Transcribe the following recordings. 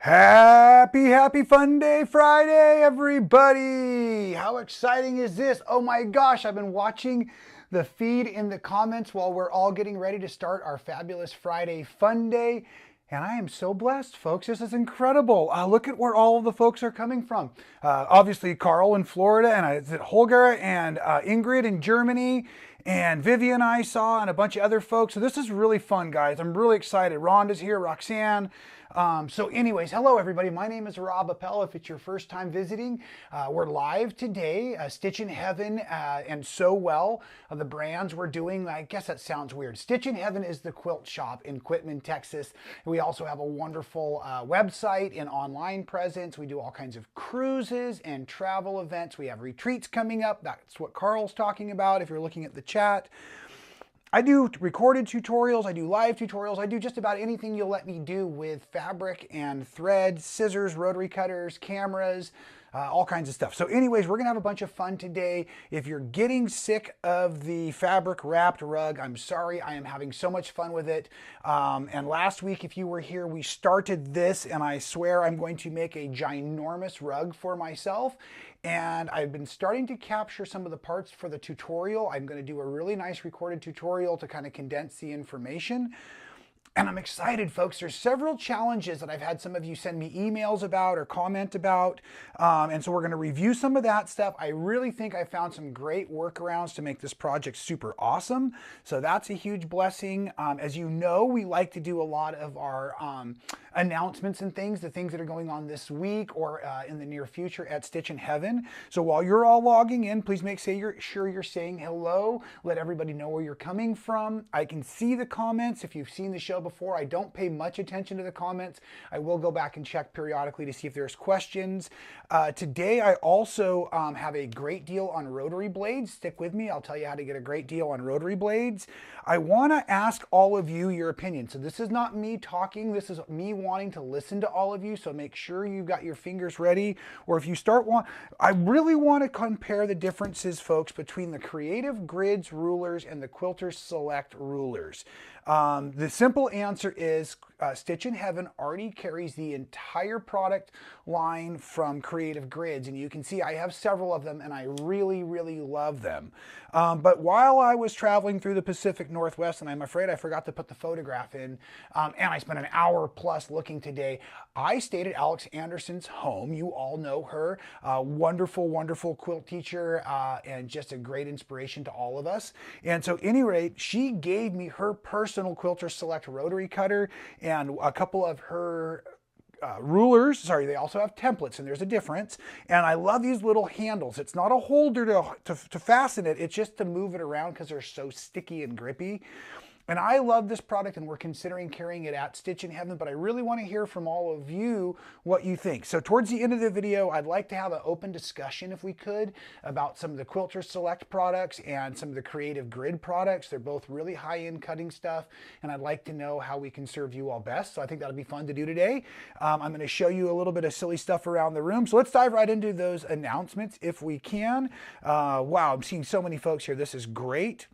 Happy Fun Day Friday, everybody! How exciting is this? Oh my gosh, I've been watching the feed in the comments while we're all getting ready to start our fabulous Friday Fun Day. And I am so blessed, folks. This is incredible. Look at where all of the folks are coming from. Obviously, Carl in Florida, and is it Holger and Ingrid in Germany, and Vivian I saw, and a bunch of other folks. So this is really fun, guys. I'm really excited. Rhonda's here, Roxanne. So anyways, hello everybody. My name is Rob Appell. If it's your first time visiting, we're live today, Stitchin Heaven and So Well, the brands we're doing. I guess that sounds weird. Stitchin Heaven is the quilt shop in Quitman, Texas. We also have a wonderful website and online presence. We do all kinds of cruises and travel events. We have retreats coming up. That's what Carl's talking about if you're looking at the chat. I do recorded tutorials, I do live tutorials, I do just about anything you'll let me do with fabric and thread, scissors, rotary cutters, cameras, all kinds of stuff. So anyways, we're gonna have a bunch of fun today. If you're getting sick of the fabric wrapped rug, I'm sorry, I am having so much fun with it. And last week, if you were here, we started this, and I swear I'm going to make a ginormous rug for myself. And I've been starting to capture some of the parts for the tutorial. I'm going to do a really nice recorded tutorial to kind of condense the information. And I'm excited, folks. There's several challenges that I've had some of you send me emails about or comment about. And so we're going to review some of that stuff. I really think I found some great workarounds to make this project super awesome. So that's a huge blessing. As you know, we like to do a lot of our announcements and things, the things that are going on this week or in the near future at Stitchin Heaven. So while you're all logging in, please make sure you're saying hello. Let everybody know where you're coming from. I can see the comments. If you've seen the show before, I don't pay much attention to the comments. I will go back and check periodically to see if there's questions. Today, I also have a great deal on Rotary Blades. Stick with me. I'll tell you how to get a great deal on Rotary Blades. I want to ask all of you your opinion. So this is not me talking. This is me wanting to listen to all of you. So make sure you've got your fingers ready. Or if you start I really want to compare the differences, folks, between the Creative Grids rulers and the Quilter Select rulers. The simple answer is Stitchin Heaven already carries the entire product line from Creative Grids, and you can see I have several of them and I really love them. But while I was traveling through the Pacific Northwest, and I'm afraid I forgot to put the photograph in, and I spent an hour plus looking today, I stayed at Alex Anderson's home. You all know her, wonderful quilt teacher, and just a great inspiration to all of us. And so at any rate, she gave me her personal Quilter Select rotary cutter and a couple of her rulers. Sorry, they also have templates, and there's a difference. And I love these little handles. It's not a holder to fasten it. It's just to move it around because they're so sticky and grippy. And I love this product, and we're considering carrying it at Stitchin Heaven, but I really want to hear from all of you what you think. So towards the end of the video, I'd like to have an open discussion, if we could, about some of the Quilter Select products and some of the Creative Grid products. They're both really high-end cutting stuff, and I'd like to know how we can serve you all best. So I think that'll be fun to do today. I'm going to show you a little bit of silly stuff around the room. So let's dive right into those announcements if we can. Wow, I'm seeing so many folks here. This is great.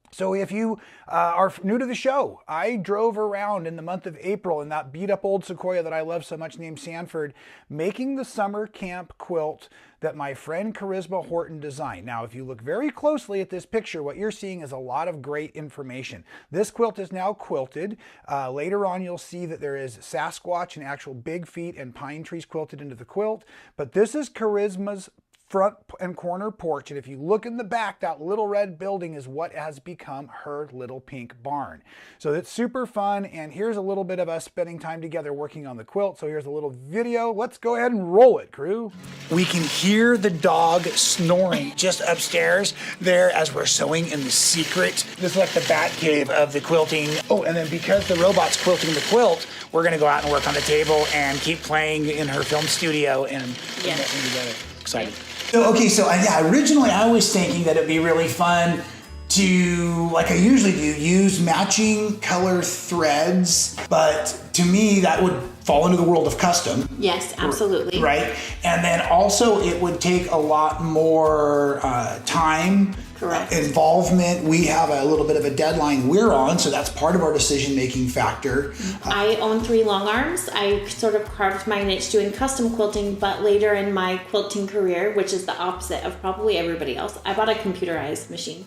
So if you are new to the show, I drove around in the month of April in that beat up old Sequoia that I love so much named Sanford, making the summer camp quilt that my friend Charisma Horton designed. Now, if you look very closely at this picture, what you're seeing is a lot of great information. This quilt is now quilted. Later on, you'll see that there is Sasquatch and actual big feet and pine trees quilted into the quilt. But this is Charisma's front and corner porch, and if you look in the back, that little red building is what has become her little pink barn. So it's super fun, and here's a little bit of us spending time together working on the quilt. So here's a little video. Let's go ahead and roll it, crew. We can hear the dog snoring just upstairs there as we're sewing in the secret. This is like the bat cave of the quilting. Oh, and then because the robot's quilting the quilt, we're gonna go out and work on the table and keep playing in her film studio and messing together. Excited. So, okay, so originally I was thinking that it'd be really fun to, like I usually do, use matching color threads, but to me that would fall into the world of custom. Yes, absolutely. Right? And then also it would take a lot more time Correct. Involvement. We have a little bit of a deadline we're on, so that's part of our decision-making factor. I own 3 long arms. I sort of carved my niche doing custom quilting, but later in my quilting career, which is the opposite of probably everybody else, I bought a computerized machine.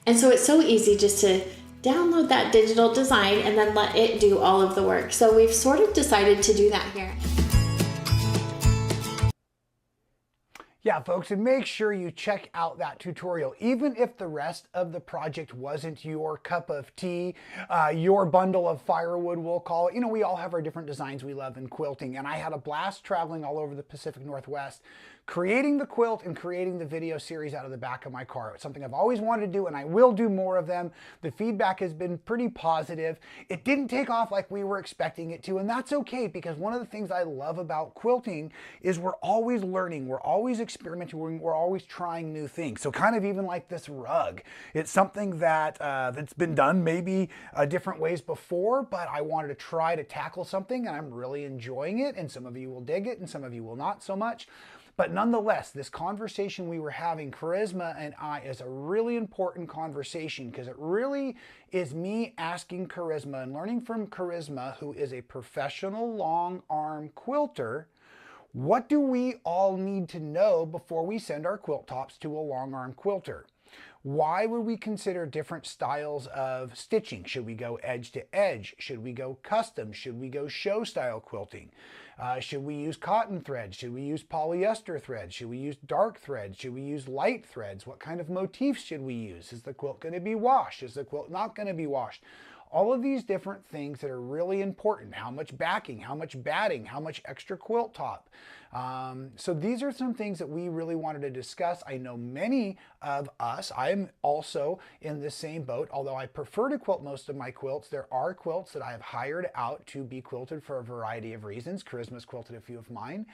And so it's so easy just to download that digital design and then let it do all of the work. So we've sort of decided to do that here. Yeah, folks, and make sure you check out that tutorial. Even if the rest of the project wasn't your cup of tea, your bundle of firewood, we'll call it. You know, we all have our different designs we love in quilting, and I had a blast traveling all over the Pacific Northwest, creating the quilt and creating the video series out of the back of my car. It's something I've always wanted to do, and I will do more of them. The feedback has been pretty positive. It didn't take off like we were expecting it to, and that's okay, because one of the things I love about quilting is we're always learning, we're always experimenting, we're always trying new things. So kind of even like this rug, it's something that that's been done maybe different ways before, but I wanted to try to tackle something, and I'm really enjoying it, and some of you will dig it and some of you will not so much. But nonetheless, this conversation we were having, Charisma and I, is a really important conversation, because it really is me asking Charisma and learning from Charisma, who is a professional long arm quilter, what do we all need to know before we send our quilt tops to a long arm quilter? Why would we consider different styles of stitching? Should we go edge to edge? Should we go custom? Should we go show style quilting? Should we use cotton threads? Should we use polyester threads? Should we use dark threads? Should we use light threads? What kind of motifs should we use? Is the quilt going to be washed? Is the quilt not going to be washed? All of these different things that are really important. How much backing, how much batting, how much extra quilt top. So these are some things that we really wanted to discuss. I know many of us, I am also in the same boat, although I prefer to quilt most of my quilts. There are quilts that I have hired out to be quilted for a variety of reasons. Charisma's quilted a few of mine.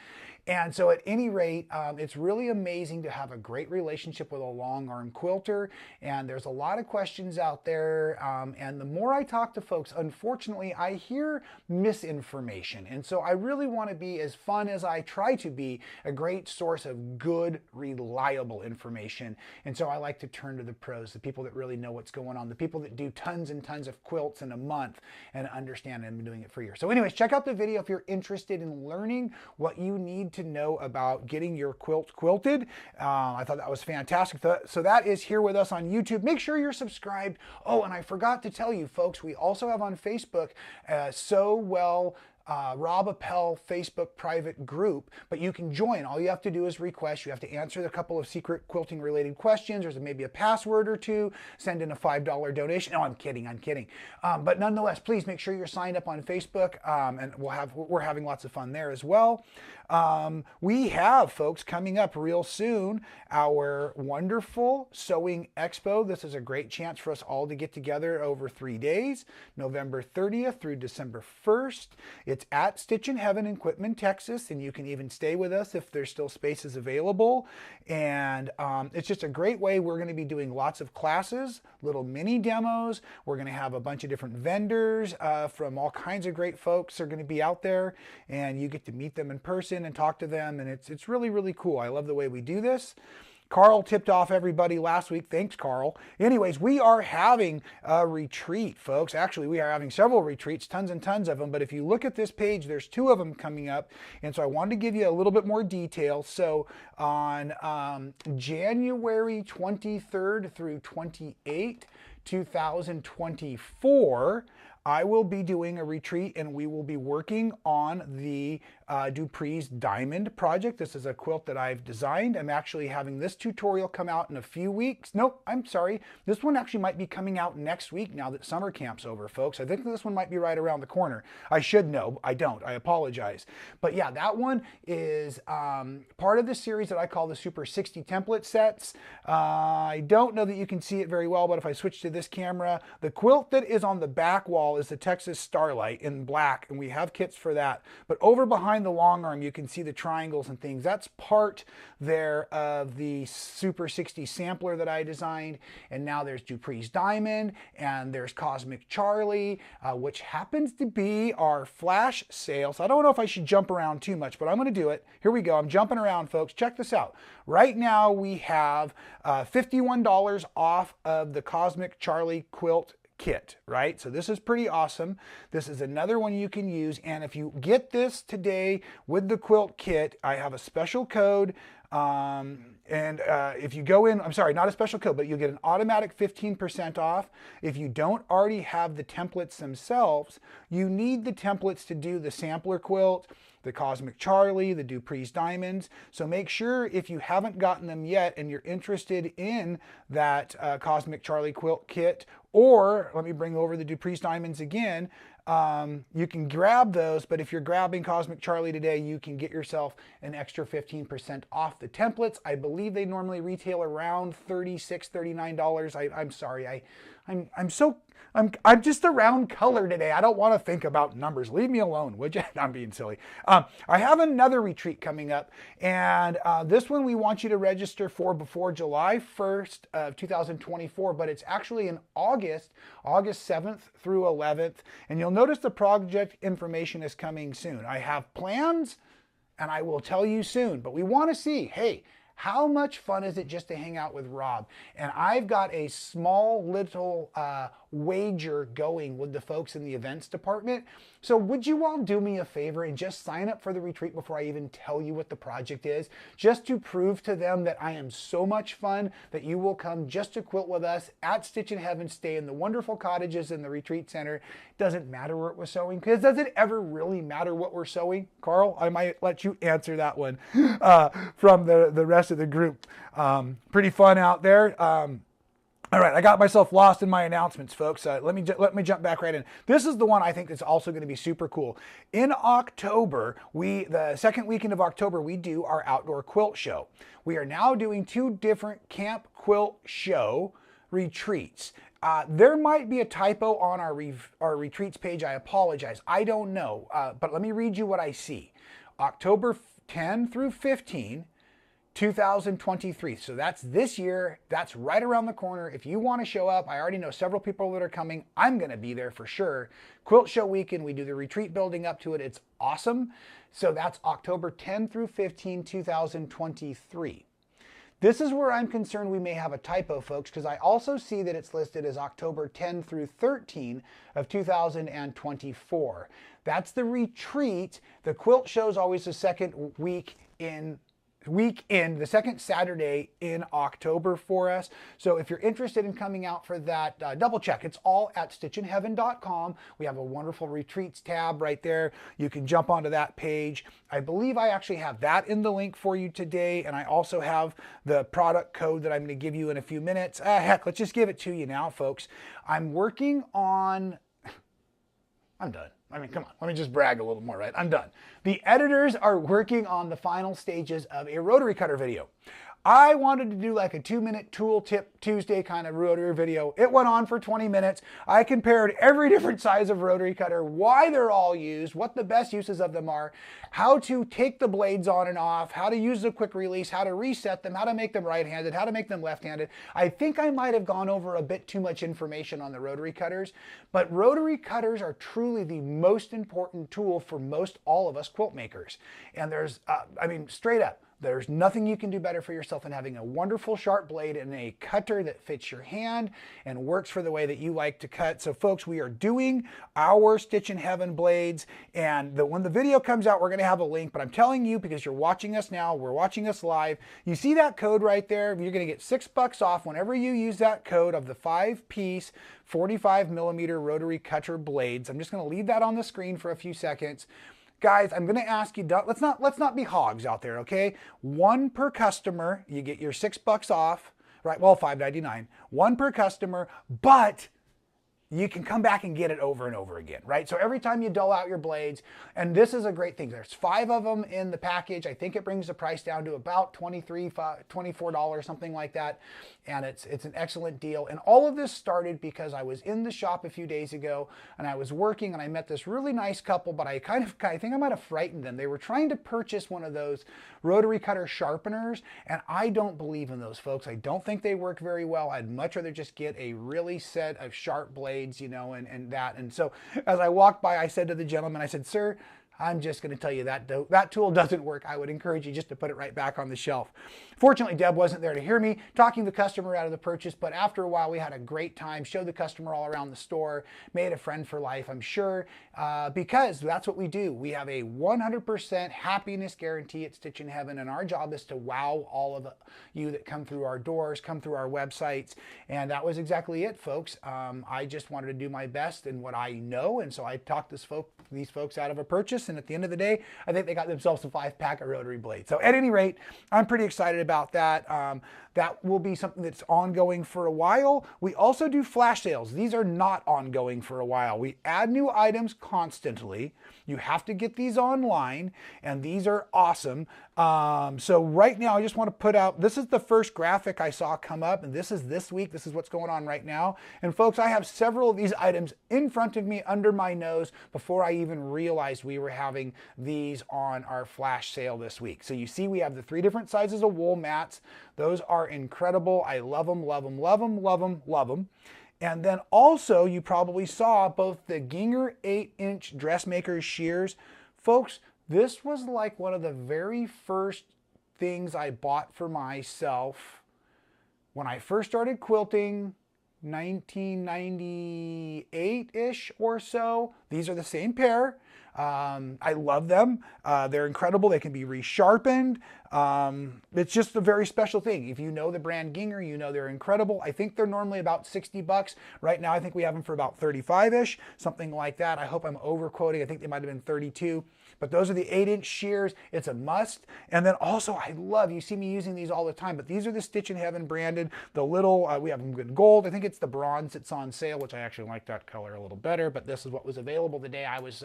And so at any rate, it's really amazing to have a great relationship with a long arm quilter. And there's a lot of questions out there. And the more I talk to folks, unfortunately, I hear misinformation. And so I really want to be as fun as I try to be, a great source of good, reliable information. And so I like to turn to the pros, the people that really know what's going on, the people that do tons and tons of quilts in a month and understand and been doing it for years. So anyways, check out the video if you're interested in learning what you need to know about getting your quilt quilted. I thought that was fantastic. So that is here with us on YouTube. Make sure you're subscribed. Oh, and I forgot to tell you folks, we also have on Facebook Rob Appell Facebook private group, but you can join. All you have to do is request. You have to answer a couple of secret quilting related questions. There's maybe a password or two. Send in a $5 donation. No, I'm kidding. But nonetheless, please make sure you're signed up on Facebook, and we're having lots of fun there as well. We have, folks, coming up real soon, our wonderful Sewing Expo. This is a great chance for us all to get together over 3 days, November 30th through December 1st. It's at Stitchin Heaven in Quitman, Texas, and you can even stay with us if there's still spaces available. And it's just a great way. We're going to be doing lots of classes, little mini demos. We're going to have a bunch of different vendors from all kinds of great folks are going to be out there, and you get to meet them in person and talk to them, and it's really, really cool. I love the way we do this. Carl tipped off everybody last week. Thanks, Carl. Anyways, we are having a retreat, folks. Actually, we are having several retreats, tons and tons of them. But if you look at this page, there's 2 of them coming up. And so I wanted to give you a little bit more detail. So on January 23rd through 28th, 2024, I will be doing a retreat, and we will be working on the Dupree's Diamond project. This is a quilt that I've designed. I'm actually having this tutorial come out in a few weeks. Nope, I'm sorry. This one actually might be coming out next week now that summer camp's over, folks. I think this one might be right around the corner. I should know. I don't. I apologize. But yeah, that one is part of the series that I call the Super 60 template sets. I don't know that you can see it very well, but if I switch to this camera, the quilt that is on the back wall call is the Texas Starlight in black, and we have kits for that. But over behind the long arm, you can see the triangles and things. That's part there of the Super 60 sampler that I designed. And now there's Dupree's Diamond, and there's Cosmic Charlie, which happens to be our flash sale. So I don't know if I should jump around too much, but I'm going to do it. Here we go. I'm jumping around, folks. Check this out. Right now we have $51 off of the Cosmic Charlie quilt kit, right? So this is pretty awesome. This is another one you can use. And if you get this today with the quilt kit, I have a special code. If you go in, I'm sorry, not a special code, but you'll get an automatic 15% off. If you don't already have the templates themselves, you need the templates to do the sampler quilt, the Cosmic Charlie, the Dupree's Diamonds. So make sure if you haven't gotten them yet and you're interested in that Cosmic Charlie quilt kit, or let me bring over the Dupree's Diamonds again, you can grab those, but if you're grabbing Cosmic Charlie today, you can get yourself an extra 15% off the templates. I believe they normally retail around $36, $39. I'm sorry, I'm just around color today. I don't want to think about numbers. Leave me alone, would you? I'm being silly. I have another retreat coming up, and this one we want you to register for before July 1st of 2024, but it's actually in August 7th through 11th, and you'll notice the project information is coming soon. I have plans, and I will tell you soon, but we want to see, hey, how much fun is it just to hang out with Rob? And I've got a small little wager going with the folks in the events department. So would you all do me a favor and just sign up for the retreat before I even tell you what the project is, just to prove to them that I am so much fun that you will come just to quilt with us at Stitchin Heaven, stay in the wonderful cottages in the retreat center. Doesn't matter what we're sewing, because does it ever really matter what we're sewing? Carl, I might let you answer that one from the rest of the group. Pretty fun out there. All right, I got myself lost in my announcements, folks. Let me jump back right in. This is the one I think that's also going to be super cool. In October, the second weekend of October, we do our outdoor quilt show. We are now doing 2 different camp quilt show retreats. There might be a typo on our retreats page. I apologize. I don't know, but let me read you what I see. October 10 through 15. 2023. So that's this year. That's right around the corner. If you want to show up, I already know several people that are coming. I'm going to be there for sure. Quilt Show Weekend. We do the retreat building up to it. It's awesome. So that's October 10 through 15, 2023. This is where I'm concerned we may have a typo, folks, because I also see that it's listed as October 10 through 13 of 2024. That's the retreat. The quilt show is always the second the second Saturday in October for us. So if you're interested in coming out for that, double check. It's all at stitchinheaven.com. We have a wonderful retreats tab right there. You can jump onto that page. I believe I actually have that in the link for you today. And I also have the product code that I'm going to give you in a few minutes. Heck, let's just give it to you now, folks. I'm working on... I'm done. I mean, come on, let me just brag a little more, right? I'm done. The editors are working on the final stages of a rotary cutter video. I wanted to do like a 2-minute tool tip Tuesday kind of rotary video. It went on for 20 minutes. I compared every different size of rotary cutter, why they're all used, what the best uses of them are, how to take the blades on and off, how to use the quick release, how to reset them, how to make them right-handed, how to make them left-handed. I think I might have gone over a bit too much information on the rotary cutters, but rotary cutters are truly the most important tool for most all of us quilt makers. And there's, I mean, straight up, there's nothing you can do better for yourself than having a wonderful sharp blade and a cutter that fits your hand and works for the way that you like to cut. So folks, we are doing our Stitchin Heaven blades, and when the video comes out, we're going to have a link, but I'm telling you, because you're watching us now, we're watching us live, you see that code right there? You're going to get $6 off whenever you use that code of the 5-piece 45mm rotary cutter blades. I'm just going to leave that on the screen for a few seconds. Guys, I'm going to ask you, let's not be hogs out there, okay? 1 per customer, you get your $6 off, right? Well, $5.99. 1 per customer, but you can come back and get it over and over again, right? So every time you dull out your blades, and this is a great thing. There's 5 of them in the package. I think it brings the price down to about $24, something like that. And it's an excellent deal. And all of this started because I was in the shop a few days ago and I was working and I met this really nice couple, but I think I might have frightened them. They were trying to purchase one of those rotary cutter sharpeners, and I don't believe in those, folks. I don't think they work very well. I'd much rather just get a really set of sharp blades, you know, and that. And so as I walked by, I said to the gentleman, I said, "Sir, I'm just going to tell you that tool doesn't work. I would encourage you just to put it right back on the shelf." Fortunately, Deb wasn't there to hear me talking the customer out of the purchase, but after a while, we had a great time, showed the customer all around the store, made a friend for life, I'm sure, because that's what we do. We have a 100% happiness guarantee at Stitchin Heaven, and our job is to wow all of you that come through our doors, come through our websites, and that was exactly it, folks. I just wanted to do my best in what I know, and so I talked these folks out of a purchase, and at the end of the day, I think they got themselves a 5-pack of rotary blades. So at any rate, I'm pretty excited about that. That will be something that's ongoing for a while. We also do flash sales. These are not ongoing for a while. We add new items constantly. You have to get these online, and these are awesome. So right now, I just want to put out, this is the first graphic I saw come up, and this is this week. This is what's going on right now. And folks, I have several of these items in front of me, under my nose, before I even realized we were having these on our flash sale this week. So you see we have the 3 different sizes of wool mats. Those are incredible. I love them, love them, love them, love them, love them. And then also, you probably saw both the Ginger 8-inch dressmaker's shears. Folks, this was like one of the very first things I bought for myself when I first started quilting, 1998-ish or so. These are the same pair. I love them. They're incredible. They can be resharpened. It's just a very special thing. If you know the brand Ginger, you know they're incredible. I think they're normally about 60 bucks. Right now, I think we have them for about 35-ish, something like that. I hope I'm overquoting. I think they might have been 32. But those are the 8-inch shears. It's a must. And then also, I love, you see me using these all the time, but these are the Stitchin Heaven branded. The little, we have them in gold. I think it's the bronze that's on sale, which I actually like that color a little better, but this is what was available the day I was,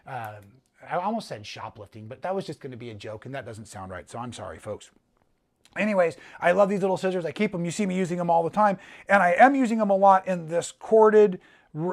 I almost said shoplifting, but that was just going to be a joke, and that doesn't sound right, so I'm sorry, folks. Anyways, I love these little scissors. I keep them. You see me using them all the time, and I am using them a lot in this corded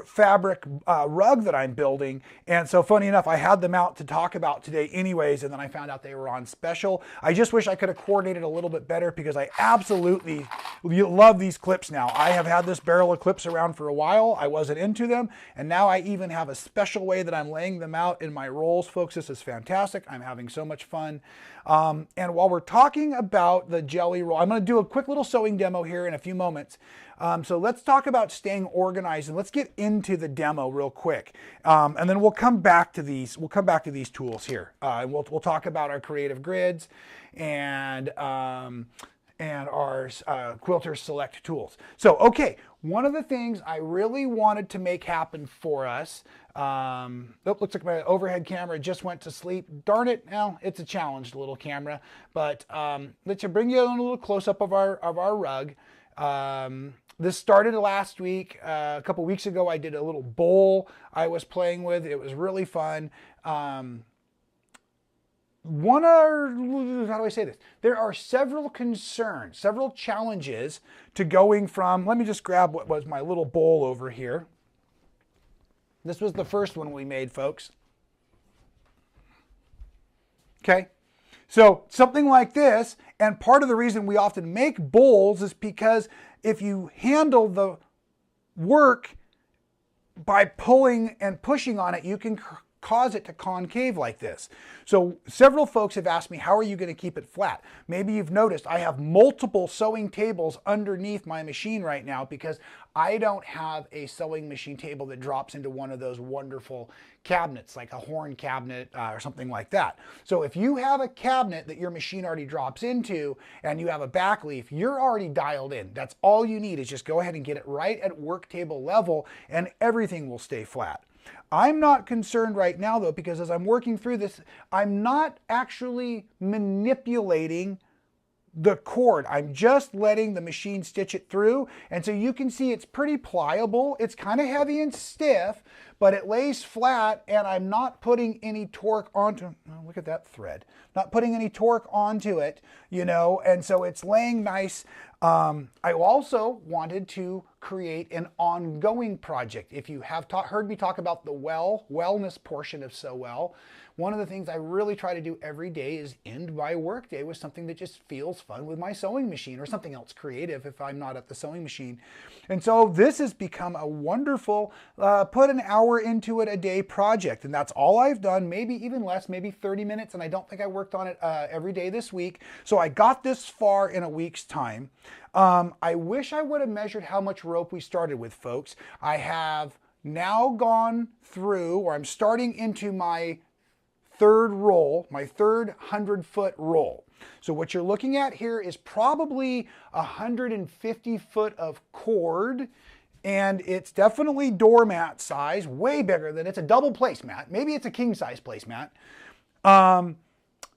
fabric rug that I'm building. And so funny enough, I had them out to talk about today anyways, and then I found out they were on special. I just wish I could have coordinated a little bit better, because I absolutely love these clips now. I have had this barrel of clips around for a while. I wasn't into them, and now I even have a special way that I'm laying them out in my rolls. Folks, this is fantastic. I'm having so much fun. And while we're talking about the jelly roll, I'm going to do a quick little sewing demo here in a few moments. So let's talk about staying organized, and let's get into the demo real quick. And then we'll come back to these. We'll come back to these tools here. And we'll talk about our creative grids and our Quilter Select tools. So, okay, one of the things I really wanted to make happen for us, looks like my overhead camera just went to sleep. Darn it, now it's a challenged little camera, but let's bring you in a little close-up of our rug. This started last week. A couple weeks ago, I did a little bowl I was playing with. It was really fun. How do I say this? There are several concerns, several challenges to going from, let me just grab what was my little bowl over here. This was the first one we made, folks. Okay. So something like this, and part of the reason we often make bowls is because if you handle the work by pulling and pushing on it, you can cause it to concave like this. So several folks have asked me, how are you going to keep it flat? Maybe you've noticed I have multiple sewing tables underneath my machine right now because I don't have a sewing machine table that drops into one of those wonderful cabinets, like a horn cabinet or something like that. So if you have a cabinet that your machine already drops into and you have a back leaf, you're already dialed in. That's all you need, is just go ahead and get it right at work table level and everything will stay flat. I'm not concerned right now though, because as I'm working through this, I'm not actually manipulating the cord. I'm just letting the machine stitch it through. And so you can see it's pretty pliable. It's kind of heavy and stiff, but it lays flat, and I'm not putting any torque onto, oh, look at that thread. Not putting any torque onto it, you know, and so it's laying nice. I also wanted to create an ongoing project. If you have heard me talk about the wellness portion of Sew Well, one of the things I really try to do every day is end my work day with something that just feels fun with my sewing machine, or something else creative if I'm not at the sewing machine. And so this has become a wonderful put an hour into it a day project, and that's all I've done, maybe even less, maybe 30 minutes, and I don't think I worked on it every day this week. So I got this far in a week's time. I wish I would have measured how much rope we started with, folks. I have now gone through, or I'm starting into my third roll, my third 100-foot roll. So what you're looking at here is probably 150 foot of cord, and it's definitely doormat size, way bigger than, it's a double placemat. Maybe it's a king size placemat.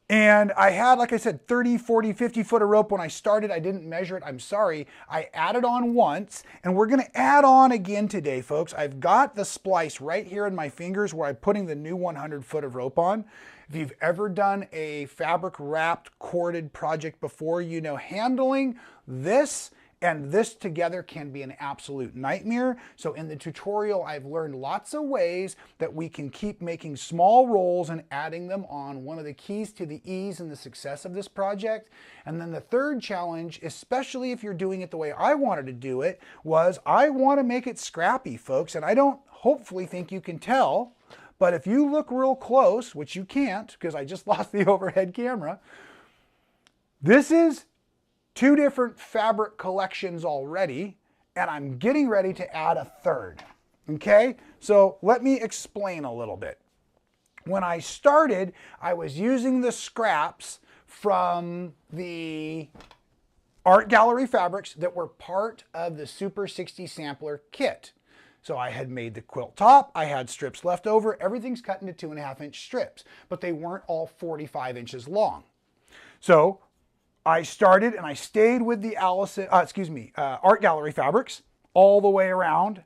And I had, like I said, 30, 40, 50 foot of rope when I started. I didn't measure it, I'm sorry. I added on once, and we're gonna add on again today, folks. I've got the splice right here in my fingers where I'm putting the new 100 foot of rope on. If you've ever done a fabric wrapped corded project before, you know handling this and this together can be an absolute nightmare. So in the tutorial, I've learned lots of ways that we can keep making small rolls and adding them on. One of the keys to the ease and the success of this project. And then the third challenge, especially if you're doing it the way I wanted to do it, was I want to make it scrappy, folks. And I don't hopefully think you can tell, but if you look real close, which you can't because I just lost the overhead camera, this is two different fabric collections already, and I'm getting ready to add a third. Okay, so let me explain a little bit. When I started, I was using the scraps from the art gallery fabrics that were part of the Super 60 sampler kit. So I had made the quilt top, I had strips left over, everything's cut into 2.5 inch strips, but they weren't all 45 inches long. So I started and I stayed with the art gallery fabrics all the way around.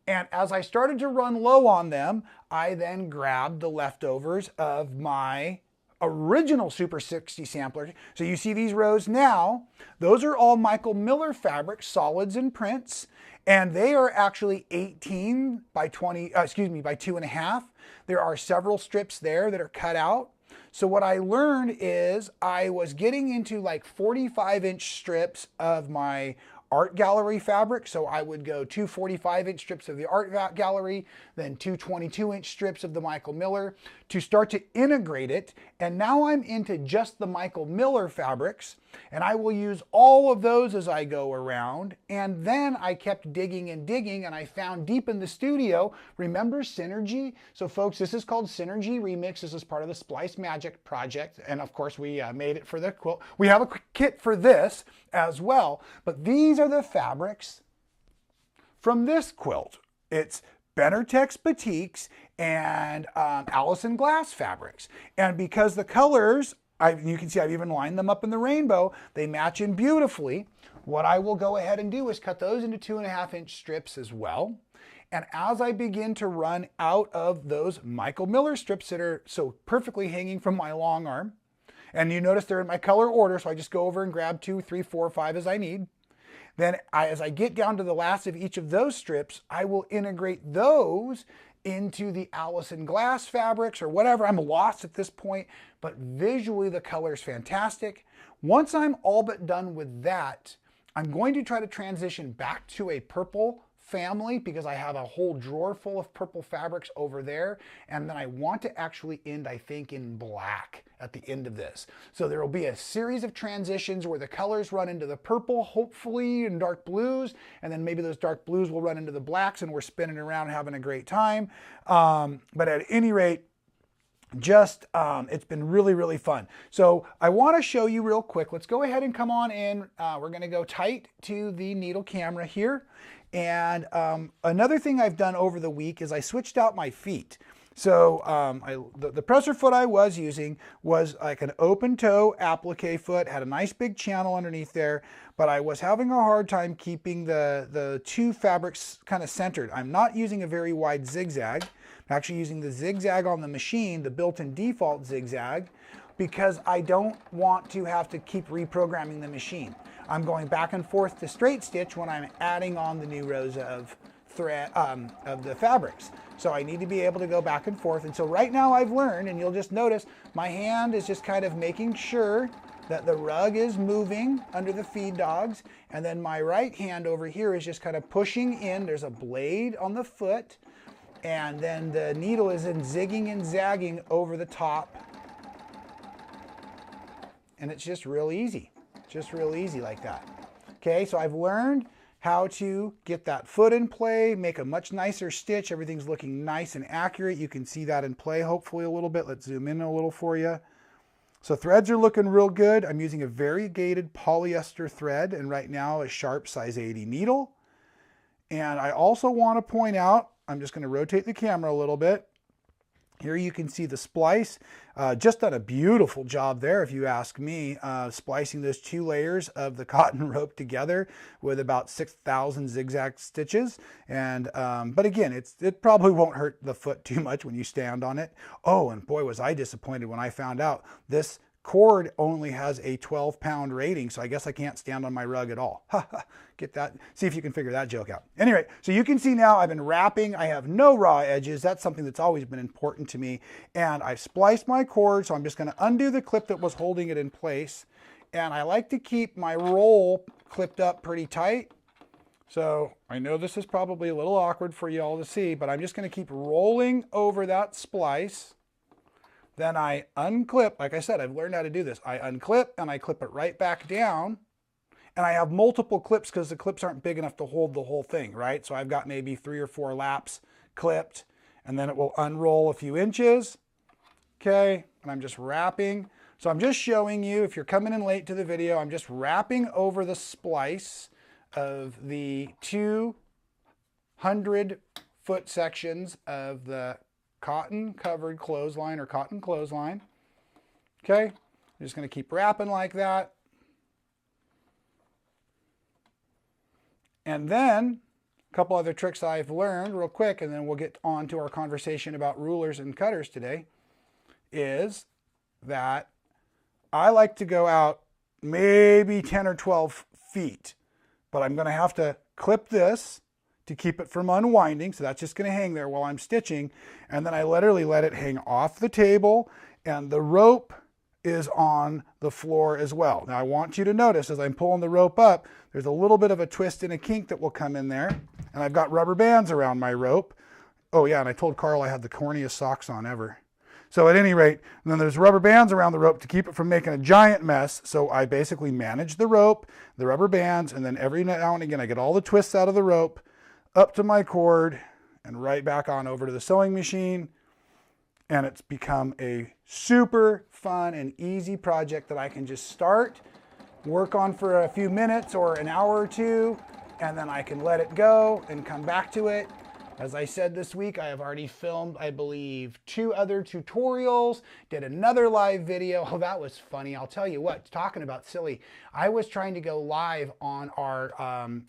And as I started to run low on them, I then grabbed the leftovers of my original Super 60 sampler. So you see these rows now, those are all Michael Miller fabric, solids and prints. And they are actually 18 by 20, by 2.5. There are several strips there that are cut out. So what I learned is I was getting into like 45 inch strips of my art gallery fabric. So I would go 2 45 inch strips of the art gallery, then 2 22 inch strips of the Michael Miller to start to integrate it. And now I'm into just the Michael Miller fabrics, and I will use all of those as I go around. And then I kept digging and digging, and I found deep in the studio, remember Synergy? So folks, this is called Synergy Remix. This is part of the Splice Magic project. And of course we made it for the quilt. We have a kit for this as well, but these are the fabrics from this quilt. It's Benartex Batiks and Allison Glass fabrics. And because the colors, you can see I've even lined them up in the rainbow, they match in beautifully. What I will go ahead and do is cut those into 2.5 inch strips as well. And as I begin to run out of those Michael Miller strips that are so perfectly hanging from my long arm, and you notice they're in my color order, so I just go over and grab 2, 3, 4, 5 as I need. Then as I get down to the last of each of those strips, I will integrate those into the Allison Glass fabrics or whatever. I'm lost at this point, but visually the color is fantastic. Once I'm all but done with that, I'm going to try to transition back to a purple family because I have a whole drawer full of purple fabrics over there. And then I want to actually end, I think, in black at the end of this. So there will be a series of transitions where the colors run into the purple, hopefully, and dark blues. And then maybe those dark blues will run into the blacks and we're spinning around having a great time. But at any rate, just it's been really, really fun. So I want to show you real quick. Let's go ahead and come on in. We're going to go tight to the needle camera here. And another thing I've done over the week is I switched out my feet. So the presser foot I was using was like an open toe applique foot, had a nice big channel underneath there, but I was having a hard time keeping the two fabrics kind of centered. I'm not using a very wide zigzag. I'm actually using the zigzag on the machine, the built-in default zigzag, because I don't want to have to keep reprogramming the machine. I'm going back and forth to straight stitch when I'm adding on the new rows of thread of the fabrics. So I need to be able to go back and forth. And so right now I've learned, and you'll just notice my hand is just kind of making sure that the rug is moving under the feed dogs. And then my right hand over here is just kind of pushing in. There's a blade on the foot. And then the needle is in zigging and zagging over the top. And it's just real easy. Just real easy like that. Okay, so I've learned how to get that foot in play, make a much nicer stitch. Everything's looking nice and accurate. You can see that in play hopefully a little bit. Let's zoom in a little for you. So threads are looking real good. I'm using a variegated polyester thread, and right now a sharp size 80 needle. And I also want to point out, I'm just going to rotate the camera a little bit. Here you can see the splice. Just done a beautiful job there, if you ask me, splicing those two layers of the cotton rope together with about 6,000 zigzag stitches. And but again, it probably won't hurt the foot too much when you stand on it. Oh, and boy, was I disappointed when I found out this cord only has a 12-pound rating, so I guess I can't stand on my rug at all. Get that? See if you can figure that joke out. Anyway, so you can see now I've been wrapping. I have no raw edges. That's something that's always been important to me. And I've spliced my cord, so I'm just going to undo the clip that was holding it in place. And I like to keep my roll clipped up pretty tight. So I know this is probably a little awkward for you all to see, but I'm just going to keep rolling over that splice. Then I unclip. Like I said, I've learned how to do this. I unclip and I clip it right back down. And I have multiple clips because the clips aren't big enough to hold the whole thing, right? So I've got maybe 3 or 4 laps clipped, and then it will unroll a few inches. Okay, and I'm just wrapping. So I'm just showing you, if you're coming in late to the video, I'm just wrapping over the splice of the 200-foot sections of the cotton covered clothesline or cotton clothesline. Okay, I'm just going to keep wrapping like that. And then a couple other tricks I've learned real quick, and then we'll get on to our conversation about rulers and cutters today, is that I like to go out maybe 10 or 12 feet, but I'm going to have to clip this to keep it from unwinding. So that's just going to hang there while I'm stitching. And then I literally let it hang off the table, and the rope is on the floor as well. Now I want you to notice as I'm pulling the rope up, there's a little bit of a twist and a kink that will come in there. And I've got rubber bands around my rope. Oh yeah, and I told Carl I had the corniest socks on ever. So at any rate, then there's rubber bands around the rope to keep it from making a giant mess. So I basically manage the rope, the rubber bands, and then every now and again I get all the twists out of the rope, up to my cord, and right back on over to the sewing machine. And it's become a super fun and easy project that I can just start, work on for a few minutes or an hour or two, and then I can let it go and come back to it. As I said this week, I have already filmed, I believe, 2 other tutorials, did another live video. Oh, that was funny. I'll tell you what, talking about silly, I was trying to go live on our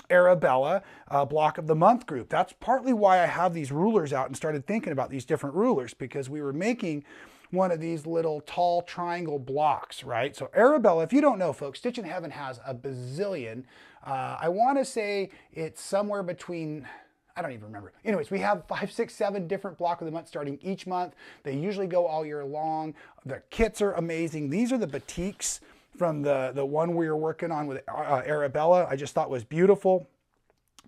Arabella Block of the Month group. That's partly why I have these rulers out and started thinking about these different rulers, because we were making one of these little tall triangle blocks, right? So Arabella, if you don't know, folks, Stitchin Heaven has a bazillion. I want to say it's somewhere between, I don't even remember. Anyways, we have 5, 6, 7 different block of the month starting each month. They usually go all year long. The kits are amazing. These are the batiks from the one we were working on with Arabella. I just thought was beautiful.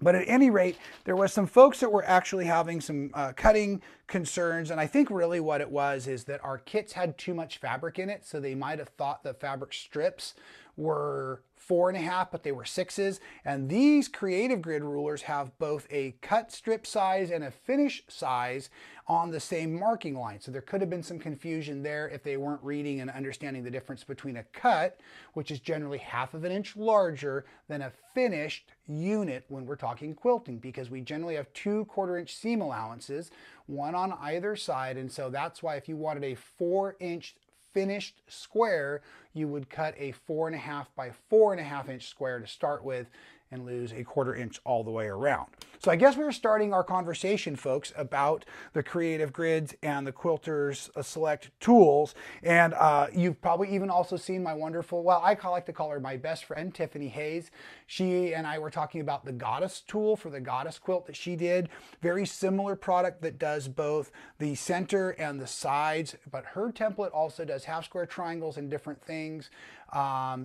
But at any rate, there was some folks that were actually having some cutting concerns. And I think really what it was is that our kits had too much fabric in it. So they might have thought the fabric strips were 4.5, but they were 6s. And these Creative Grid rulers have both a cut strip size and a finish size on the same marking line. So there could have been some confusion there if they weren't reading and understanding the difference between a cut, which is generally 1/2 inch larger than a finished unit when we're talking quilting, because we generally have 2 1/4-inch seam allowances, one on either side. And so that's why if you wanted a 4-inch finished square, you would cut a 4.5 by 4.5 inch square to start with and lose a 1/4 inch all the way around. So I guess we were starting our conversation, folks, about the Creative Grids and the Quilter's Select tools. And you've probably even also seen my wonderful, well, I like to call her my best friend, Tiffany Hayes. She and I were talking about the Goddess tool for the Goddess quilt that she did. Very similar product that does both the center and the sides, but her template also does half square triangles and different things.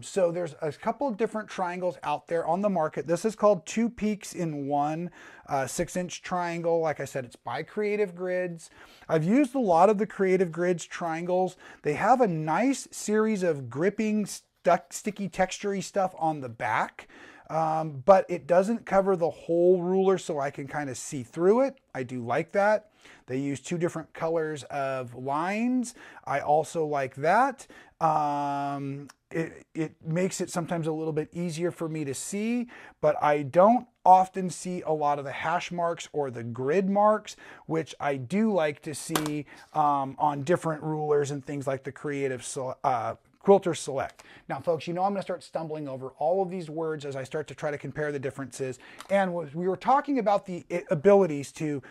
So there's a couple of different triangles out there on the market. This is called 2 Peaks in 1 6-inch triangle. Like I said, it's by Creative Grids. I've used a lot of the Creative Grids triangles. They have a nice series of gripping, sticky, textury stuff on the back. But it doesn't cover the whole ruler, so I can kind of see through it. I do like that. They use 2 different colors of lines. I also like that. It makes it sometimes a little bit easier for me to see, but I don't often see a lot of the hash marks or the grid marks, which I do like to see on different rulers and things like the Quilter Select. Now, folks, you know I'm going to start stumbling over all of these words as I start to try to compare the differences. And we were talking about the abilities to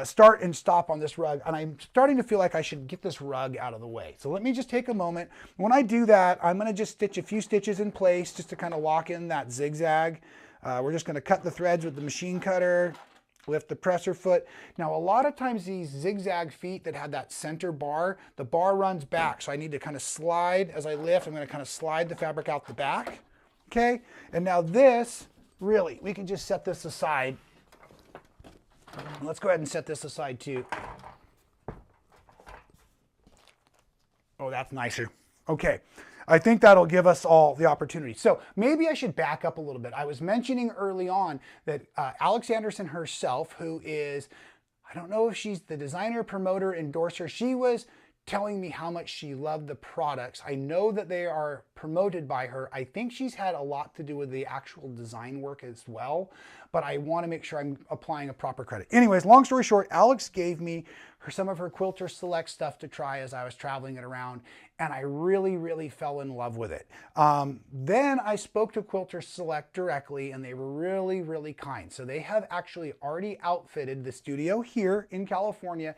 start and stop on this rug, and I'm starting to feel like I should get this rug out of the way. So let me just take a moment. When I do that, I'm going to just stitch a few stitches in place just to kind of lock in that zigzag. We're just going to cut the threads with the machine cutter, lift the presser foot. Now, a lot of times these zigzag feet that have that center bar, the bar runs back. So I need to kind of slide as I lift. I'm going to kind of slide the fabric out the back. Okay. And now this, really, we can just set this aside. Let's go ahead and set this aside too. Oh, that's nicer. Okay. I think that'll give us all the opportunity. So maybe I should back up a little bit. I was mentioning early on that Alex Anderson herself, who is, I don't know if she's the designer, promoter, endorser, she was telling me how much she loved the products. I know that they are promoted by her. I think she's had a lot to do with the actual design work as well, but I want to make sure I'm applying a proper credit. Anyways, long story short, Alex gave me some of her Quilter Select stuff to try as I was traveling it around, and I really, really fell in love with it. Then I spoke to Quilter Select directly, and they were really, really kind. So they have actually already outfitted the studio here in California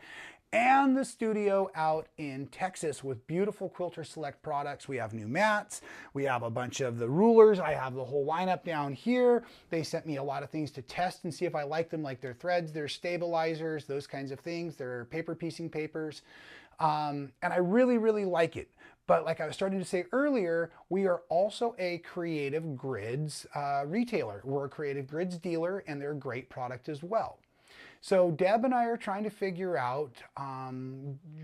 and the studio out in Texas with beautiful Quilter Select products. We have new mats. We have a bunch of the rulers. I have the whole lineup down here. They sent me a lot of things to test and see if I like them, like their threads, their stabilizers, those kinds of things, their paper piecing papers. And I really, really like it. But like I was starting to say earlier, we are also a Creative Grids retailer. We're a Creative Grids dealer, and they're a great product as well. So Deb and I are trying to figure out,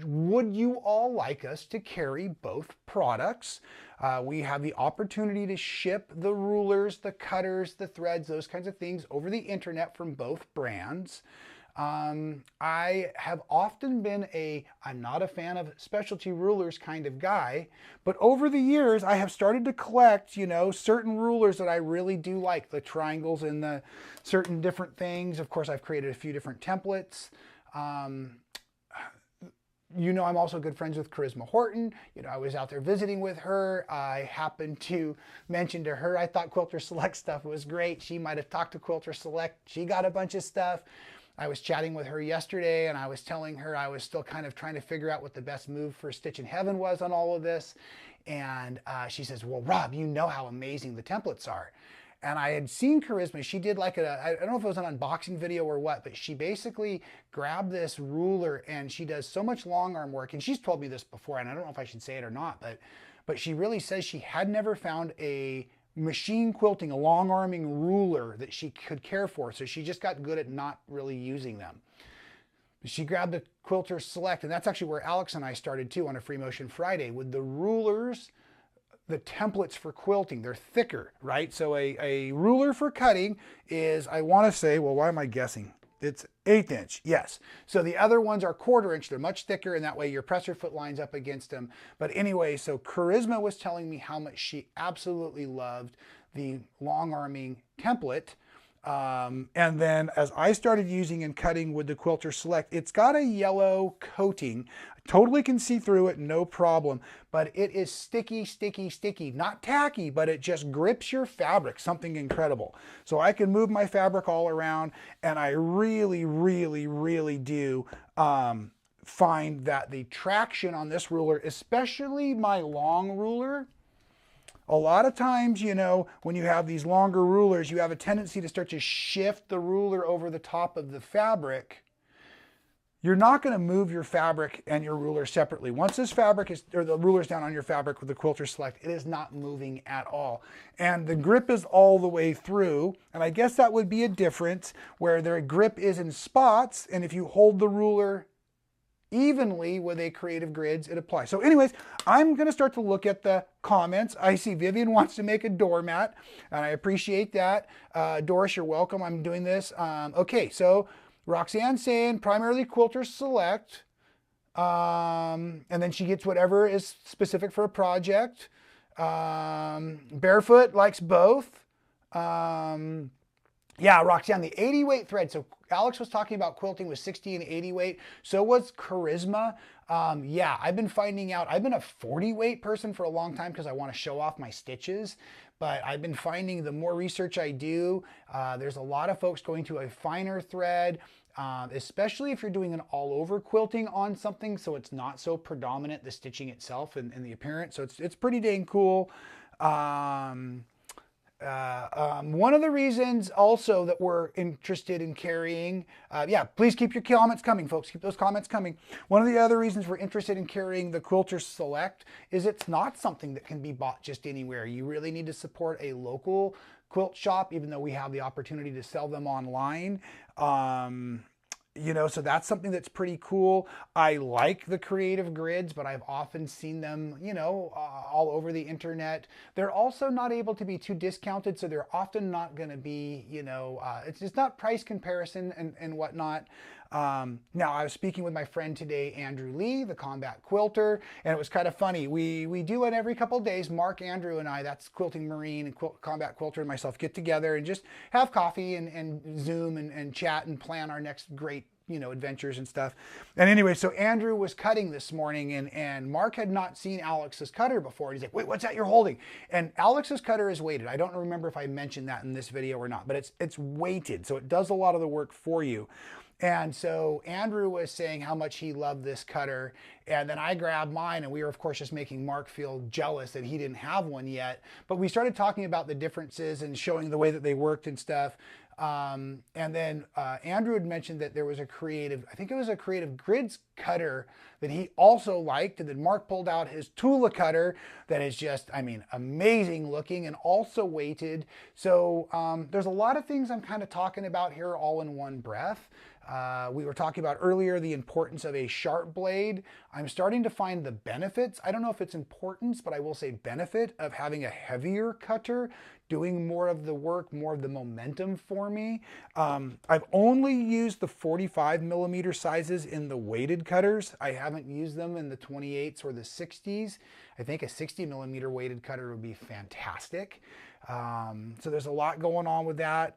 would you all like us to carry both products? We have the opportunity to ship the rulers, the cutters, the threads, those kinds of things over the internet from both brands. I have often been I'm not a fan of specialty rulers kind of guy, but over the years I have started to collect, certain rulers that I really do like, the triangles and the certain different things. Of course, I've created a few different templates. I'm also good friends with Charisma Horton. I was out there visiting with her. I happened to mention to her, I thought Quilter Select stuff was great. She might have talked to Quilter Select. She got a bunch of stuff. I was chatting with her yesterday, and I was telling her I was still kind of trying to figure out what the best move for Stitchin Heaven was on all of this. And she says, well, Rob, you know how amazing the templates are. And I had seen Charisma. She did I don't know if it was an unboxing video or what, but she basically grabbed this ruler, and she does so much long arm work. And she's told me this before, and I don't know if I should say it or not, but she really says she had never found a machine quilting, a long arming ruler that she could care for. So she just got good at not really using them. She grabbed the Quilter Select, and that's actually where Alex and I started too on a Free Motion Friday with the rulers, the templates for quilting. They're thicker, right? So a ruler for cutting is, I want to say, well, why am I guessing? It's 1/8 inch, yes. So the other ones are 1/4 inch. They're much thicker, and that way your presser foot lines up against them. But anyway, so Charisma was telling me how much she absolutely loved the long arming template. And then as I started using and cutting with the Quilter Select, it's got a yellow coating. I totally can see through it, no problem. But it is sticky, sticky, sticky. Not tacky, but it just grips your fabric, something incredible. So I can move my fabric all around, and I really, really, really do find that the traction on this ruler, especially my long ruler, a lot of times, you know, when you have these longer rulers, you have a tendency to start to shift the ruler over the top of the fabric. You're not going to move your fabric and your ruler separately. Once this fabric is, or the ruler's down on your fabric with the Quilter Select, it is not moving at all. And the grip is all the way through. And I guess that would be a difference where their grip is in spots. And if you hold the ruler evenly with a Creative Grids, it applies. So anyways, I'm going to start to look at the comments. I see Vivian wants to make a doormat, and I appreciate that. Doris, you're welcome. I'm doing this. Okay, so Roxanne saying primarily Quilter Select, and then she gets whatever is specific for a project. Barefoot likes both. Yeah, Roxanne, the 80 weight thread. So Alex was talking about quilting with 60 and 80 weight. So was Charisma. Yeah, I've been finding out, I've been a 40 weight person for a long time because I want to show off my stitches. But I've been finding the more research I do, there's a lot of folks going to a finer thread, especially if you're doing an all over quilting on something. So it's not so predominant, the stitching itself and the appearance. So it's pretty dang cool. One of the reasons also that we're interested in carrying, yeah, please keep your comments coming, folks. Keep those comments coming. One of the other reasons we're interested in carrying the Quilter Select is it's not something that can be bought just anywhere. You really need to support a local quilt shop, even though we have the opportunity to sell them online. You know, so that's something that's pretty cool. I like the Creative Grids, but I've often seen them, you know, all over the internet. They're also not able to be too discounted, so they're often not going to be, you know, it's just not price comparison and whatnot. Now, I was speaking with my friend today, Andrew Lee, the Combat Quilter, and it was kind of funny. We do it every couple of days. Mark, Andrew, and I, that's Quilting Marine and Combat Quilter and myself, get together and just have coffee and Zoom and chat and plan our next great, you know, adventures and stuff. And anyway, so Andrew was cutting this morning, and Mark had not seen Alex's cutter before. He's like, wait, what's that you're holding? And Alex's cutter is weighted. I don't remember if I mentioned that in this video or not, but it's weighted, so it does a lot of the work for you. And so Andrew was saying how much he loved this cutter, and then I grabbed mine, and we were of course just making Mark feel jealous that he didn't have one yet. But we started talking about the differences and showing the way that they worked and stuff. And then Andrew had mentioned that there was a Creative, I think it was a Creative Grids cutter that he also liked. And then Mark pulled out his Tula cutter that is just, I mean, amazing looking and also weighted. So there's a lot of things I'm kind of talking about here all in one breath. We were talking about earlier the importance of a sharp blade. I'm starting to find the benefits. I don't know if it's importance, but I will say benefit of having a heavier cutter doing more of the work, more of the momentum for me. I've only used the 45 millimeter sizes in the weighted cutters. I haven't used them in the 28s or the 60s. I think a 60 millimeter weighted cutter would be fantastic. So there's a lot going on with that.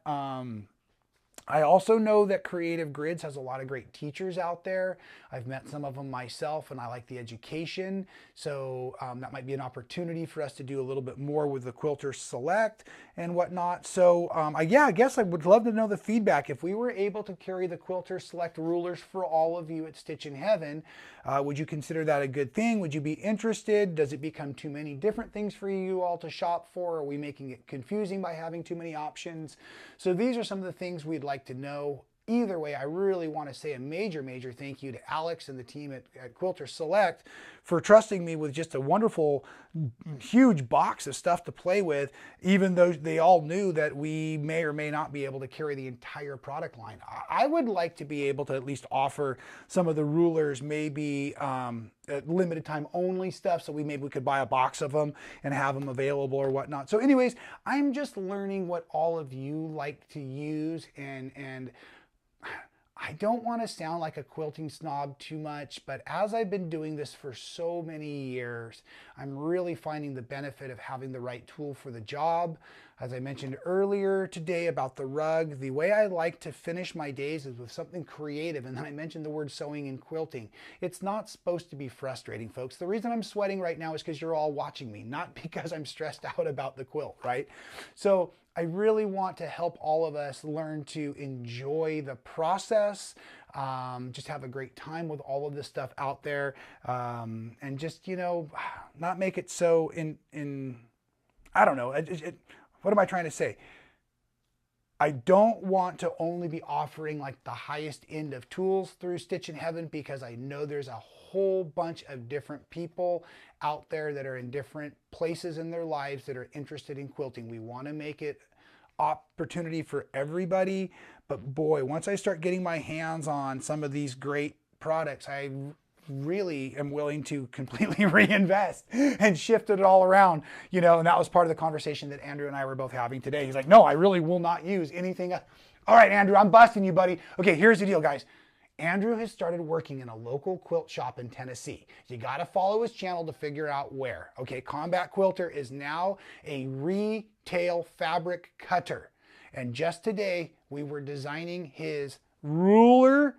I also know that Creative Grids has a lot of great teachers out there. I've met some of them myself, and I like the education. So that might be an opportunity for us to do a little bit more with the Quilter Select and whatnot. So yeah, I guess I would love to know the feedback. If we were able to carry the Quilter Select rulers for all of you at Stitchin Heaven, would you consider that a good thing? Would you be interested? Does it become too many different things for you all to shop for? Are we making it confusing by having too many options? So these are some of the things we'd like to know. either way, I really want to say a major, major thank you to Alex and the team at Quilter Select for trusting me with just a wonderful, huge box of stuff to play with, even though they all knew that we may or may not be able to carry the entire product line. I would like to be able to at least offer some of the rulers, maybe limited time only stuff, so maybe we could buy a box of them and have them available or whatnot. So anyways, I'm just learning what all of you like to use, and I don't want to sound like a quilting snob too much, but as I've been doing this for so many years, I'm really finding the benefit of having the right tool for the job. As I mentioned earlier today about the rug, the way I like to finish my days is with something creative. And then I mentioned the word sewing and quilting. It's not supposed to be frustrating, folks. The reason I'm sweating right now is because you're all watching me, not because I'm stressed out about the quilt, right? So I really want to help all of us learn to enjoy the process, just have a great time with all of this stuff out there, and just, you know, not make it so I don't know, what am I trying to say? I don't want to only be offering like the highest end of tools through Stitchin Heaven, because I know there's a whole bunch of different people out there that are in different places in their lives that are interested in quilting. We want to make it opportunity for everybody, but boy, once I start getting my hands on some of these great products, I really am willing to completely reinvest and shift it all around, you know. And that was part of the conversation that Andrew and I were both having today. He's like, no, I really will not use anything else. All right, Andrew, I'm busting you, buddy. Okay, here's the deal, guys. Andrew has started working in a local quilt shop in Tennessee. You got to follow his channel to figure out where. Okay, Combat Quilter is now a retail fabric cutter. And just today, we were designing his ruler,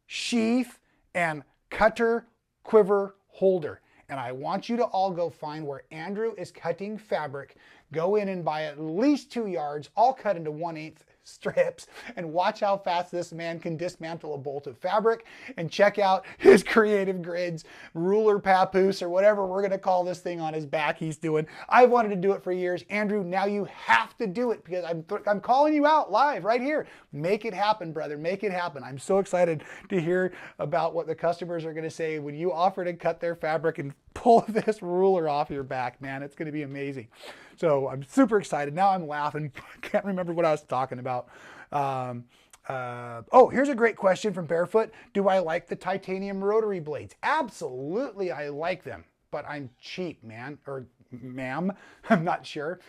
sheath, and cutter quiver holder. And I want you to all go find where Andrew is cutting fabric. Go in and buy at least 2 yards, all cut into 1/8 strips, and watch how fast this man can dismantle a bolt of fabric, and check out his creative grids, ruler papoose, or whatever we're going to call this thing on his back he's doing. I've wanted to do it for years. Andrew, now you have to do it, because I'm calling you out live right here. Make it happen, brother. Make it happen. I'm so excited to hear about what the customers are going to say when you offer to cut their fabric and pull this ruler off your back, man. It's going to be amazing. So I'm super excited. Now I'm laughing. I can't remember what I was talking about. Oh, here's a great question from Barefoot. Do I like the titanium rotary blades? Absolutely, I like them, but I'm cheap, man, or ma'am. I'm not sure.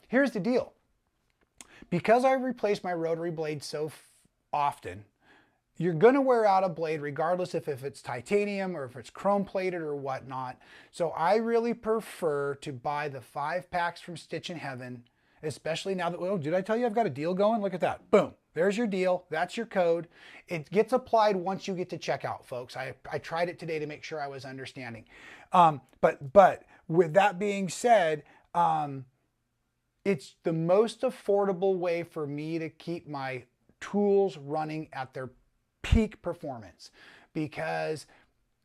Here's the deal. Because I replace my rotary blades so often, you're going to wear out a blade regardless if it's titanium or if it's chrome plated or whatnot. So I really prefer to buy the 5 packs from Stitchin Heaven, especially now that, oh, did I tell you I've got a deal going? Look at that. Boom. There's your deal. That's your code. It gets applied once you get to checkout, folks. I tried it today to make sure I was understanding. But with that being said, it's the most affordable way for me to keep my tools running at their peak performance, because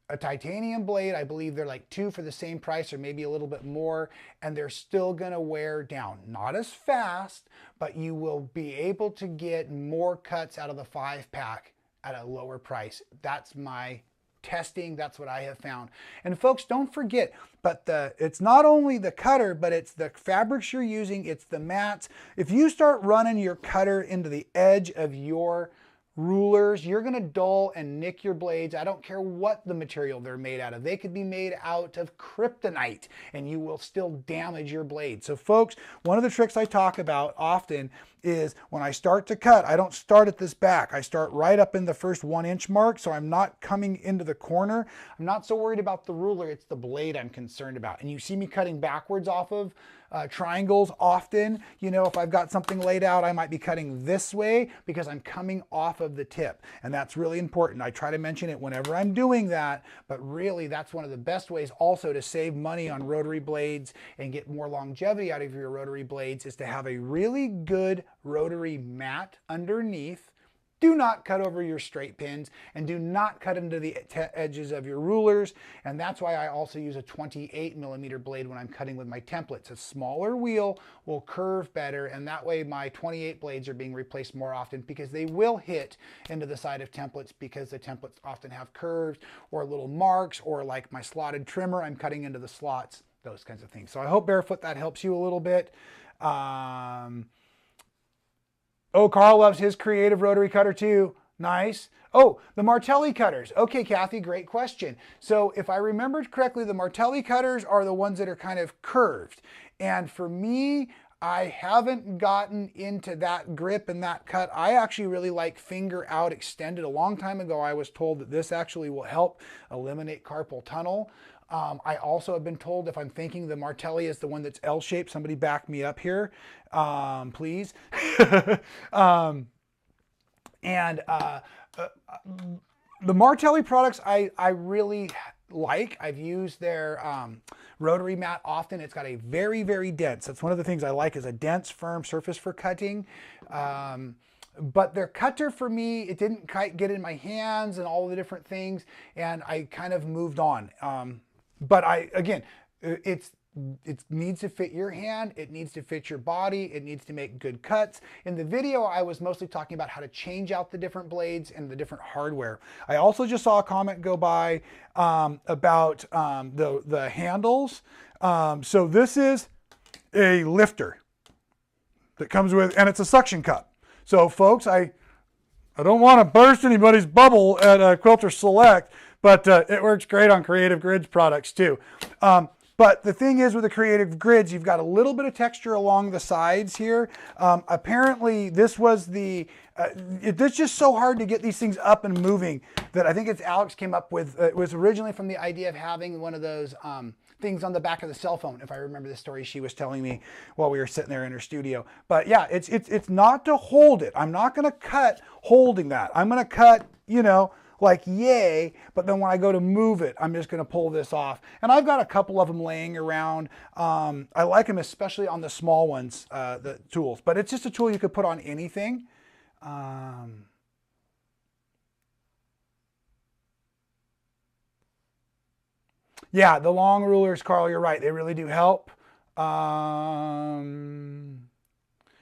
a titanium blade, I believe they're like 2 for the same price or maybe a little bit more, and they're still going to wear down. Not as fast, but you will be able to get more cuts out of the 5 pack at a lower price. That's my testing. That's what I have found. And folks, don't forget, but it's not only the cutter, but it's the fabrics you're using, it's the mats. If you start running your cutter into the edge of your rulers, you're going to dull and nick your blades. I don't care what the material they're made out of. They could be made out of kryptonite and you will still damage your blade. So folks, one of the tricks I talk about often is when I start to cut, I don't start at this back. I start right up in the first 1-inch mark, so I'm not coming into the corner. I'm not so worried about the ruler, it's the blade I'm concerned about. And you see me cutting backwards off of triangles often. You know, if I've got something laid out, I might be cutting this way because I'm coming off of the tip. And that's really important. I try to mention it whenever I'm doing that, but really that's one of the best ways also to save money on rotary blades and get more longevity out of your rotary blades, is to have a really good rotary mat underneath do not cut over your straight pins and do not cut into the edges of your rulers. And that's why I also use a 28mm blade when I'm cutting with my templates. A smaller wheel will curve better, and that way my 28 blades are being replaced more often, because they will hit into the side of templates, because the templates often have curves or little marks, or like my slotted trimmer, I'm cutting into the slots, those kinds of things. So I hope, Barefoot, that helps you a little bit. Oh, Carl loves his creative rotary cutter too. Nice. Oh, the Martelli cutters. Okay, Kathy, great question. So if I remembered correctly, the Martelli cutters are the ones that are kind of curved. And for me, I haven't gotten into that grip and that cut. I actually really like finger out extended. A long time ago, I was told that this actually will help eliminate carpal tunnel. I also have been told, if I'm thinking the Martelli is the one that's L-shaped, somebody back me up here, please. The Martelli products I really like. I've used their rotary mat often. It's got a very, very dense, that's one of the things I like, is a dense, firm surface for cutting. But their cutter, for me, it didn't quite get in my hands and all the different things, and I kind of moved on. But again, it needs to fit your hand, it needs to fit your body, it needs to make good cuts. In the video, I was mostly talking about how to change out the different blades and the different hardware. I also just saw a comment go by about the handles. So this is a lifter that comes with, and it's a suction cup. So folks, I don't want to burst anybody's bubble at Quilter Select, but it works great on Creative Grids products too. But the thing is, with the Creative Grids, you've got a little bit of texture along the sides here. Apparently, this was it's just so hard to get these things up and moving that I think it's Alex came up with. It was originally from the idea of having one of those things on the back of the cell phone, if I remember the story she was telling me while we were sitting there in her studio. But yeah, it's not to hold it. I'm not going to cut holding that. I'm going to cut, like yay, but then when I go to move it, I'm just going to pull this off. And I've got a couple of them laying around. I like them especially on the small ones, the tools, but it's just a tool you could put on anything. Yeah, the long rulers, Carl, you're right. They really do help.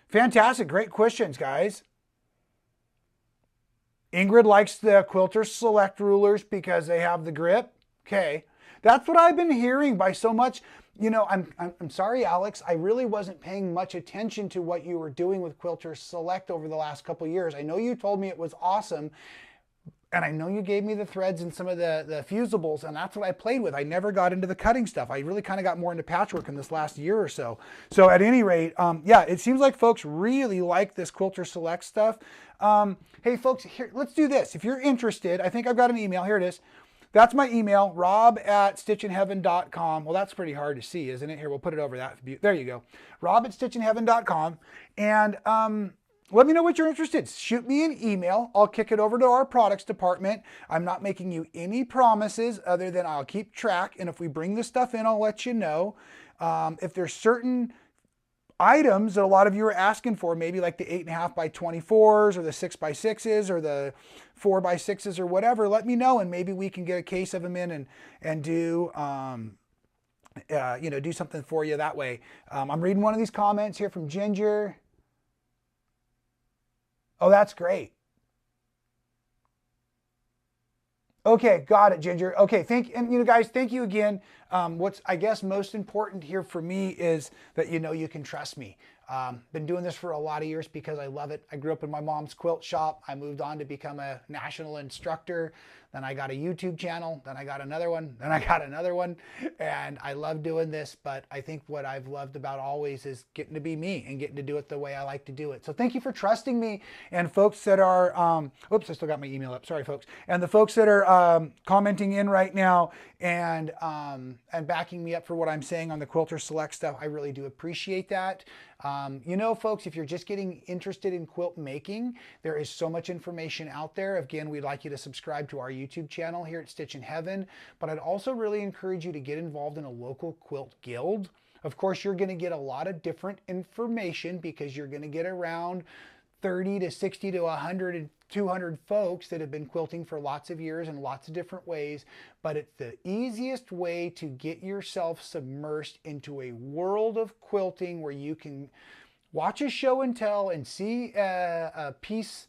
Fantastic. Great questions, guys. Ingrid likes the Quilter Select rulers because they have the grip. Okay. That's what I've been hearing by so much. I'm sorry, Alex. I really wasn't paying much attention to what you were doing with Quilter Select over the last couple of years. I know you told me it was awesome, and I know you gave me the threads and some of the fusibles, and that's what I played with. I never got into the cutting stuff. I really kind of got more into patchwork in this last year or so. So at any rate, yeah, it seems like folks really like this Quilter Select stuff. Hey folks, here, let's do this. If you're interested, I think I've got an email. Here it is. That's my email, rob@stitchinheaven.com. Well, that's pretty hard to see, isn't it? Here, we'll put it over that. There you go. rob@stitchinheaven.com. And let me know what you're interested in. Shoot me an email. I'll kick it over to our products department. I'm not making you any promises other than I'll keep track. And if we bring this stuff in, I'll let you know. If there's certain items that a lot of you are asking for, maybe like the 8.5 by 24s or the 6 by 6s or the 4 by 6s or whatever, let me know, and maybe we can get a case of them in and do do something for you that way. I'm reading one of these comments here from Ginger. Oh, that's great. Okay, got it, Ginger. Okay, guys, thank you again. What's, I guess, most important here for me is that you can trust me. Been doing this for a lot of years because I love it. I grew up in my mom's quilt shop. I moved on to become a national instructor. Then I got a YouTube channel. Then I got another one. Then I got another one. And I love doing this, but I think what I've loved about always is getting to be me and getting to do it the way I like to do it. So thank you for trusting me. And folks that are, oops, I still got my email up. Sorry, folks. And the folks that are commenting in right now and backing me up for what I'm saying on the Quilter Select stuff, I really do appreciate that. Folks, if you're just getting interested in quilt making, there is so much information out there. Again, we'd like you to subscribe to our YouTube channel here at Stitchin Heaven, but I'd also really encourage you to get involved in a local quilt guild. Of course, you're going to get a lot of different information because you're going to get around 30 to 60 to 100 and 200 folks that have been quilting for lots of years in lots of different ways, but it's the easiest way to get yourself submersed into a world of quilting where you can watch a show and tell and see a piece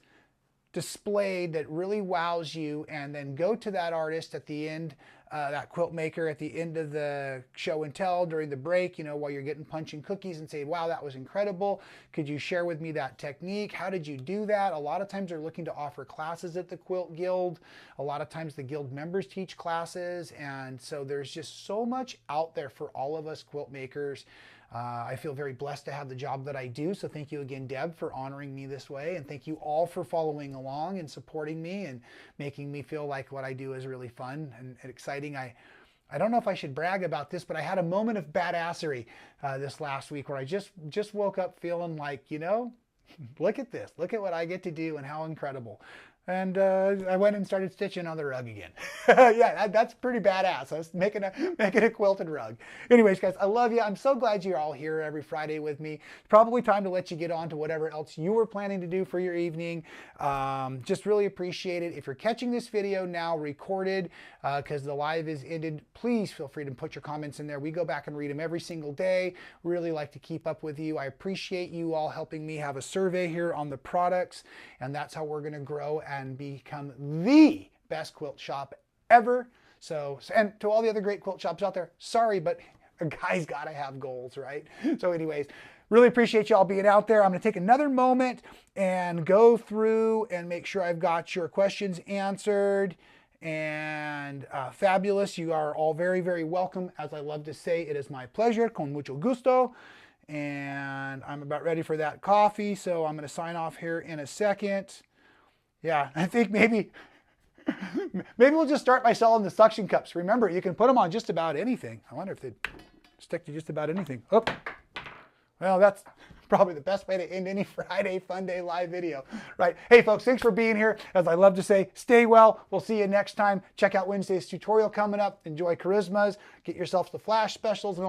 displayed that really wows you, and then go to that artist at the end, that quilt maker at the end of the show and tell during the break, you know, while you're getting punch and cookies, and say, wow, that was incredible. Could you share with me that technique? How did you do that? A lot of times they're looking to offer classes at the Quilt Guild. A lot of times the guild members teach classes. And so there's just so much out there for all of us quilt makers. I feel very blessed to have the job that I do. So thank you again, Deb, for honoring me this way. And thank you all for following along and supporting me and making me feel like what I do is really fun and exciting. I don't know if I should brag about this, but I had a moment of badassery this last week where I just woke up feeling like, you know, look at this. Look at what I get to do and how incredible. And I went and started stitching on the rug again. Yeah, that's pretty badass. I was making a quilted rug. Anyways, guys, I love you. I'm so glad you're all here every Friday with me. Probably time to let you get on to whatever else you were planning to do for your evening. Just really appreciate it. If you're catching this video now recorded, because the live is ended, please feel free to put your comments in there. We go back and read them every single day. Really like to keep up with you. I appreciate you all helping me have a survey here on the products, and that's how we're going to grow and become the best quilt shop ever. So, and to all the other great quilt shops out there, sorry, but a guy's got to have goals, right? So anyways, really appreciate y'all being out there. I'm going to take another moment and go through and make sure I've got your questions answered. And fabulous. You are all very, very welcome. As I love to say, it is my pleasure, con mucho gusto. And I'm about ready for that coffee. So I'm going to sign off here in a second. Yeah, I think maybe we'll just start by selling the suction cups. Remember, you can put them on just about anything. I wonder if they'd stick to just about anything. Oh, well, that's probably the best way to end any Friday Fun Day live video, right? Hey, folks, thanks for being here. As I love to say, stay well. We'll see you next time. Check out Wednesday's tutorial coming up. Enjoy charismas. Get yourself the flash specials and all.